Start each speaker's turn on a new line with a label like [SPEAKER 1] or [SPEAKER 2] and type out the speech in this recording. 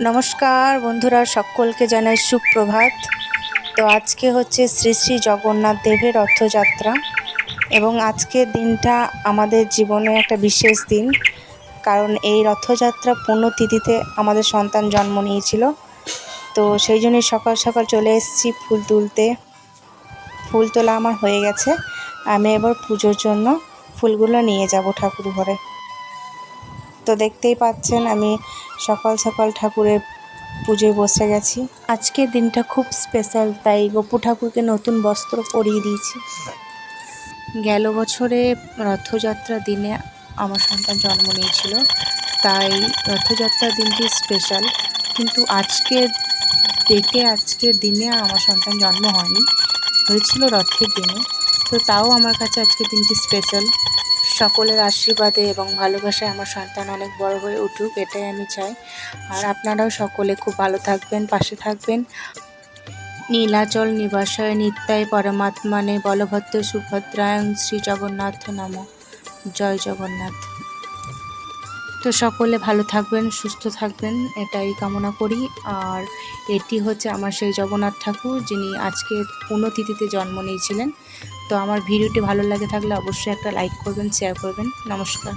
[SPEAKER 1] নমস্কার বন্ধুরা, সকলকে জানাই সুপ্রভাত। তো আজকে হচ্ছে শ্রী শ্রী জগন্নাথ দেবের রথযাত্রা এবং আজকের দিনটা আমাদের জীবনে একটা বিশেষ দিন, কারণ এই রথযাত্রা পুণ্যতিথিতে আমাদের সন্তান জন্ম নিয়েছিল। তো সেই জন্যই সকাল সকাল চলে এসেছি ফুল তুলতে। ফুল তোলা আমার হয়ে গেছে, আমি এবার পুজোর জন্য ফুলগুলো নিয়ে যাব ঠাকুর ঘরে। তো দেখতেই পাচ্ছেন আমি সকাল সকাল ঠাকুরের পুজোয় বসে গেছি। আজকের দিনটা খুব স্পেশাল, তাই গপু ঠাকুরকে নতুন বস্ত্র পরিয়ে দিয়েছি। গেল বছরে রথযাত্রার দিনে আমার সন্তান জন্ম নিয়েছিল, তাই রথযাত্রার দিনটি স্পেশাল। কিন্তু আজকের দিনে আমার সন্তান জন্ম হয়নি, হয়েছিল রথের দিনে। তো তাও আমার কাছে আজকের দিনটি স্পেশাল। সকলের আশীর্বাদে এবং ভালোবাসায় আমার সন্তান অনেক বড় হয়ে উঠুক, এটাই আমি চাই। আর আপনারাও সকলে খুব ভালো থাকবেন, পাশে থাকবেন। নীলাচল নিবাসায় নিত্যায় পরমাত্মানে বলভদ্র সুভদ্রায়ং শ্রী জগন্নাথ নাম। জয় জগন্নাথ। তো সকলে ভালো থাকবেন, সুস্থ থাকবেন, এটাই কামনা করি। আর এটি হচ্ছে আমার সেই জগন্নাথ ঠাকুর, যিনি আজকে পুণ্যতিথিতে জন্ম নিয়েছিলেন। তো আমার ভিডিওটি ভালো লাগে থাকলে অবশ্যই একটা লাইক করবেন, শেয়ার করবেন। নমস্কার।